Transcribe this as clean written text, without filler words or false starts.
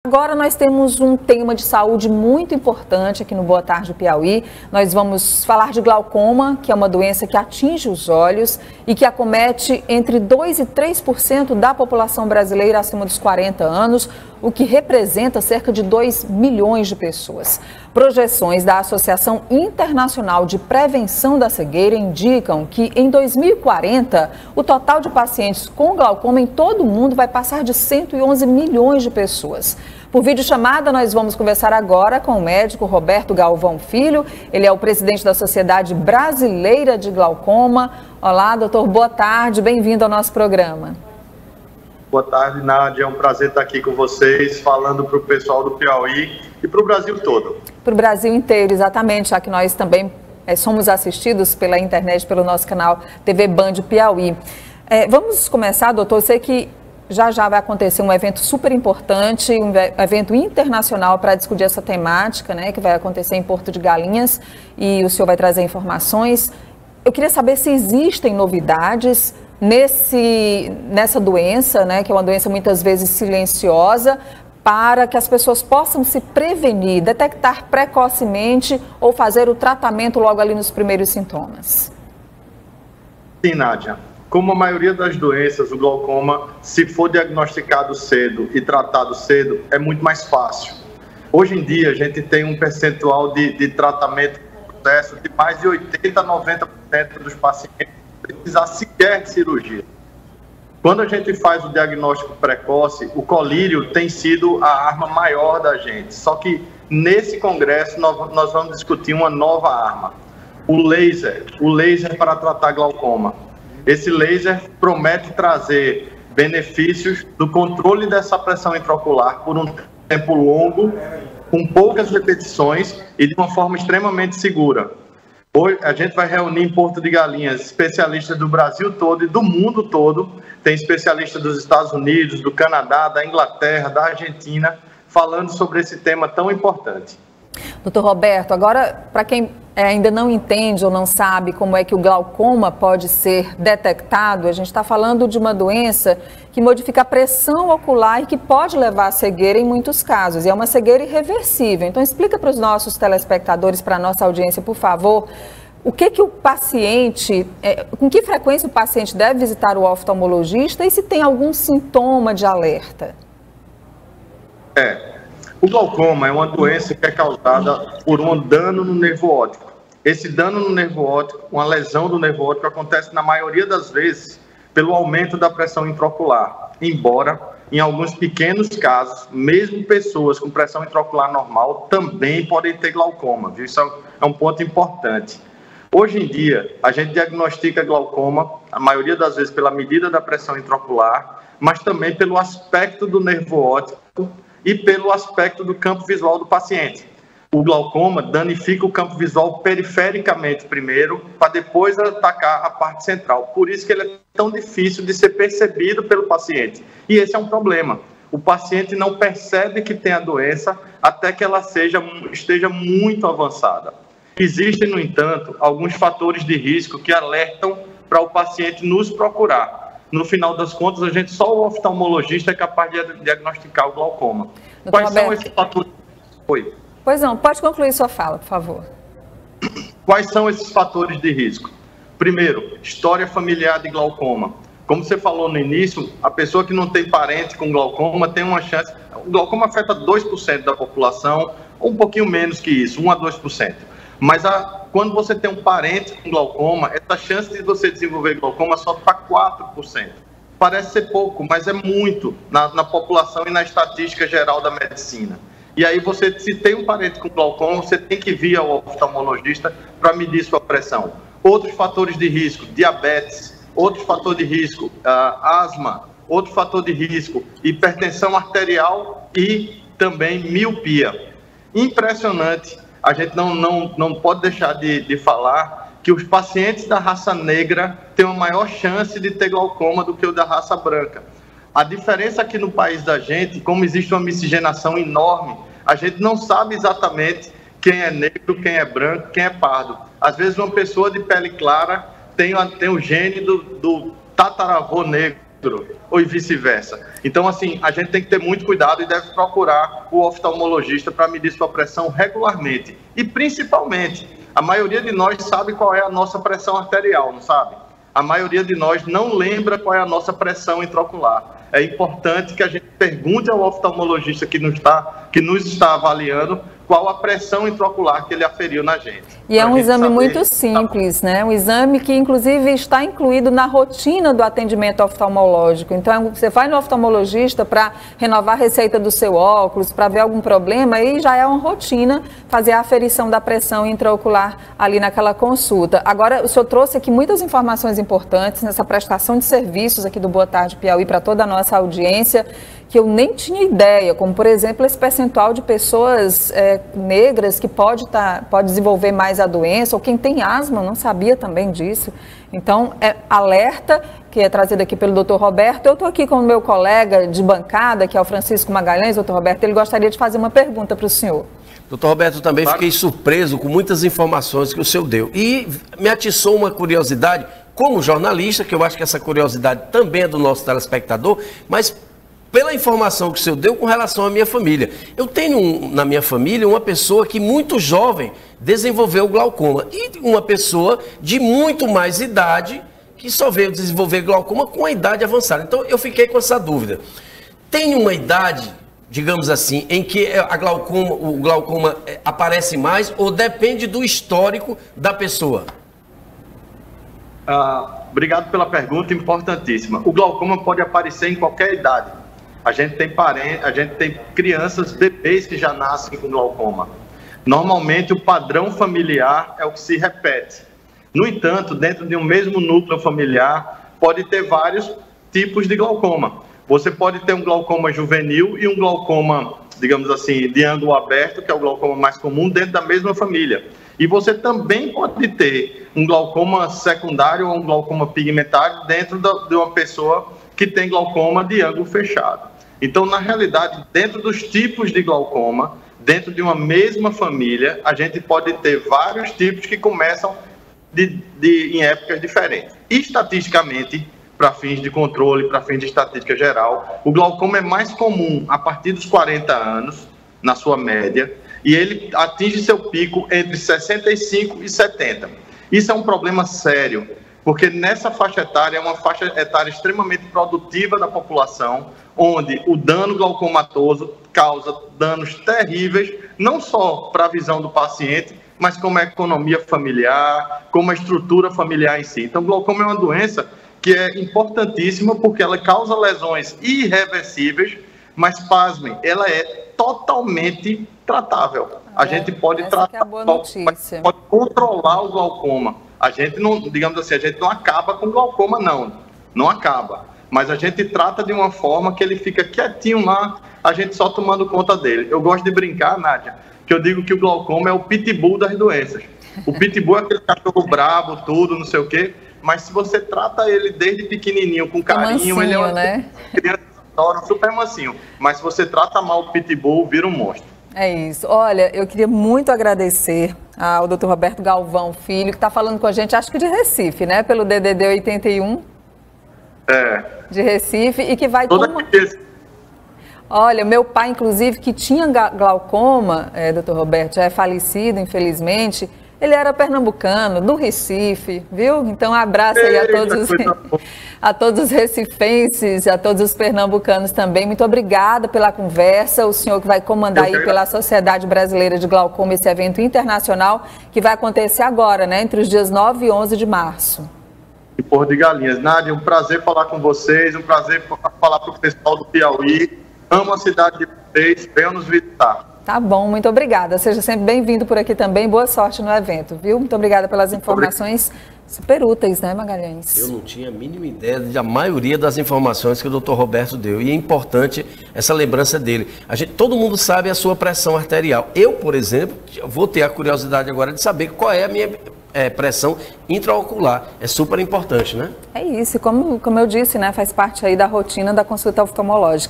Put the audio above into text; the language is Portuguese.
Agora nós temos um tema de saúde muito importante aqui no Boa Tarde Piauí. Nós vamos falar de glaucoma, que é uma doença que atinge os olhos e que acomete entre 2% e 3% da população brasileira acima dos 40 anos, o que representa cerca de 2 milhões de pessoas. Projeções da Associação Internacional de Prevenção da Cegueira indicam que em 2040 o total de pacientes com glaucoma em todo o mundo vai passar de 111 milhões de pessoas. Por videochamada, nós vamos conversar agora com o médico Roberto Galvão Filho. Ele é o presidente da Sociedade Brasileira de Glaucoma. Olá, doutor, boa tarde, bem-vindo ao nosso programa. Boa tarde, Nádia. É um prazer estar aqui com vocês, falando para o pessoal do Piauí e para o Brasil todo. Para o Brasil inteiro, exatamente, já que nós também somos assistidos pela internet, pelo nosso canal TV Band Piauí. Vamos começar, doutor. Eu sei que já vai acontecer um evento super importante, um evento internacional para discutir essa temática, né, que vai acontecer em Porto de Galinhas, e o senhor vai trazer informações. Eu queria saber se existem novidades nessa doença, né, que é uma doença muitas vezes silenciosa, para que as pessoas possam se prevenir, detectar precocemente ou fazer o tratamento logo ali nos primeiros sintomas. Sim, Nádia. Como a maioria das doenças, o glaucoma, se for diagnosticado cedo e tratado cedo, é muito mais fácil. Hoje em dia, a gente tem um percentual de tratamento com sucesso de mais de 80% a 90% dos pacientes precisar sequer de cirurgia. Quando a gente faz o diagnóstico precoce, o colírio tem sido a arma maior da gente. Só que nesse congresso nós vamos discutir uma nova arma, o laser para tratar glaucoma. Esse laser promete trazer benefícios do controle dessa pressão intraocular por um tempo longo, com poucas repetições e de uma forma extremamente segura. Hoje a gente vai reunir em Porto de Galinhas especialistas do Brasil todo e do mundo todo. Tem especialistas dos Estados Unidos, do Canadá, da Inglaterra, da Argentina, falando sobre esse tema tão importante. Doutor Roberto, agora, para quem ainda não entende ou não sabe como é que o glaucoma pode ser detectado, a gente está falando de uma doença que modifica a pressão ocular e que pode levar à cegueira em muitos casos, e é uma cegueira irreversível. Então, explica para os nossos telespectadores, para a nossa audiência, por favor, o que o paciente, com que frequência o paciente deve visitar o oftalmologista e se tem algum sintoma de alerta? O glaucoma é uma doença que é causada por um dano no nervo óptico. Esse dano no nervo óptico, uma lesão do nervo óptico, acontece na maioria das vezes pelo aumento da pressão intraocular. Embora, em alguns pequenos casos, mesmo pessoas com pressão intraocular normal também podem ter glaucoma, viu? Isso é um ponto importante. Hoje em dia, a gente diagnostica glaucoma, a maioria das vezes pela medida da pressão intraocular, mas também pelo aspecto do nervo óptico e pelo aspecto do campo visual do paciente. O glaucoma danifica o campo visual perifericamente primeiro, para depois atacar a parte central. Por isso que ele é tão difícil de ser percebido pelo paciente. E esse é um problema. O paciente não percebe que tem a doença até que ela esteja muito avançada. Existem, no entanto, alguns fatores de risco que alertam para o paciente nos procurar. No final das contas, só o oftalmologista é capaz de diagnosticar o glaucoma. Quais são esses fatores? Oi. Pois não, pode concluir sua fala, por favor. Quais são esses fatores de risco? Primeiro, história familiar de glaucoma. Como você falou no início, a pessoa que não tem parente com glaucoma tem uma chance... O glaucoma afeta 2% da população, ou um pouquinho menos que isso, 1 a 2%. Mas quando você tem um parente com glaucoma, essa chance de você desenvolver glaucoma sobe para 4%. Parece ser pouco, mas é muito na população e na estatística geral da medicina. E aí se tem um parente com glaucoma, você tem que vir ao oftalmologista para medir sua pressão. Outros fatores de risco, diabetes, outro fator de risco, asma, outro fator de risco, hipertensão arterial e também miopia. Impressionante. A gente não pode deixar de falar que os pacientes da raça negra têm uma maior chance de ter glaucoma do que o da raça branca. A diferença aqui no país da gente, como existe uma miscigenação enorme, a gente não sabe exatamente quem é negro, quem é branco, quem é pardo. Às vezes uma pessoa de pele clara tem o gene do tataravô negro, ou vice-versa. Então, assim, a gente tem que ter muito cuidado e deve procurar o oftalmologista para medir sua pressão regularmente. E, principalmente, a maioria de nós sabe qual é a nossa pressão arterial, não sabe? A maioria de nós não lembra qual é a nossa pressão intraocular. É importante que a gente pergunte ao oftalmologista que nos está avaliando qual a pressão intraocular que ele aferiu na gente. E é um exame muito simples, né? Um exame que, inclusive, está incluído na rotina do atendimento oftalmológico. Então, você vai no oftalmologista para renovar a receita do seu óculos, para ver algum problema, e já é uma rotina fazer a aferição da pressão intraocular ali naquela consulta. Agora, o senhor trouxe aqui muitas informações importantes nessa prestação de serviços aqui do Boa Tarde Piauí para toda a nossa audiência, que eu nem tinha ideia, como, por exemplo, esse percentual de pessoas negras que pode desenvolver mais a doença, ou quem tem asma, eu não sabia também disso. Então, alerta, que é trazido aqui pelo Dr. Roberto. Eu estou aqui com o meu colega de bancada, que é o Francisco Magalhães. Dr. Roberto, ele gostaria de fazer uma pergunta para o senhor. Doutor Roberto, eu também fiquei surpreso com muitas informações que o senhor deu. E me atiçou uma curiosidade, como jornalista, que eu acho que essa curiosidade também é do nosso telespectador, mas pela informação que o senhor deu com relação à minha família. Eu tenho na minha família uma pessoa que muito jovem desenvolveu glaucoma e uma pessoa de muito mais idade que só veio desenvolver glaucoma com a idade avançada. Então eu fiquei com essa dúvida. Tem uma idade, digamos assim, em que o glaucoma aparece mais ou depende do histórico da pessoa? Obrigado pela pergunta, importantíssima. O glaucoma pode aparecer em qualquer idade. A gente tem crianças, bebês que já nascem com glaucoma. Normalmente o padrão familiar é o que se repete. No entanto, dentro de um mesmo núcleo familiar, pode ter vários tipos de glaucoma. Você pode ter um glaucoma juvenil e um glaucoma, digamos assim, de ângulo aberto, que é o glaucoma mais comum, dentro da mesma família. E você também pode ter um glaucoma secundário ou um glaucoma pigmentário dentro de uma pessoa que tem glaucoma de ângulo fechado. Então, na realidade, dentro dos tipos de glaucoma, dentro de uma mesma família, a gente pode ter vários tipos que começam em épocas diferentes. Estatisticamente, para fins de controle, para fins de estatística geral, o glaucoma é mais comum a partir dos 40 anos, na sua média, e ele atinge seu pico entre 65 e 70. Isso é um problema sério, porque nessa faixa etária é uma faixa etária extremamente produtiva da população, onde o dano glaucomatoso causa danos terríveis, não só para a visão do paciente, mas como a economia familiar, como a estrutura familiar em si. Então, o glaucoma é uma doença que é importantíssima porque ela causa lesões irreversíveis, mas, pasmem, ela é totalmente tratável. A gente pode tratar, pode controlar o glaucoma. A gente não, digamos assim, a gente não acaba com o glaucoma, não acaba. Mas a gente trata de uma forma que ele fica quietinho lá, a gente só tomando conta dele. Eu gosto de brincar, Nádia, que eu digo que o glaucoma é o pitbull das doenças. O pitbull é aquele cachorro brabo, tudo, não sei o quê, mas se você trata ele desde pequenininho, com carinho, mansinho, ele é uma criança super mansinho. Mas se você trata mal o pitbull, vira um monstro. É isso. Olha, eu queria muito agradecer ao Dr. Roberto Galvão Filho, que está falando com a gente, acho que de Recife, né? Pelo DDD 81. De Recife, e que vai... Olha, meu pai, inclusive, que tinha glaucoma, Dr. Roberto, já é falecido, infelizmente, ele era pernambucano, do Recife, viu? Então, abraço aí a todos os recifenses, a todos os pernambucanos também. Muito obrigada pela conversa. O senhor que vai comandar aí pela Sociedade Brasileira de Glaucoma esse evento internacional que vai acontecer agora, né? Entre os dias 9 e 11 de março. E Porto de Galinhas. Nádia, um prazer falar com vocês, um prazer falar para o pessoal do Piauí. Amo a cidade de vocês, venham nos visitar. Tá bom, muito obrigada. Seja sempre bem-vindo por aqui também. Boa sorte no evento, viu? Muito obrigada pelas informações super úteis, né, Magalhães? Eu não tinha a mínima ideia da maioria das informações que o Dr. Roberto deu. E é importante essa lembrança dele. Todo mundo sabe a sua pressão arterial. Eu, por exemplo, vou ter a curiosidade agora de saber qual é a minha pressão intraocular. É super importante, né? É isso. Como eu disse, né, faz parte aí da rotina da consulta oftalmológica.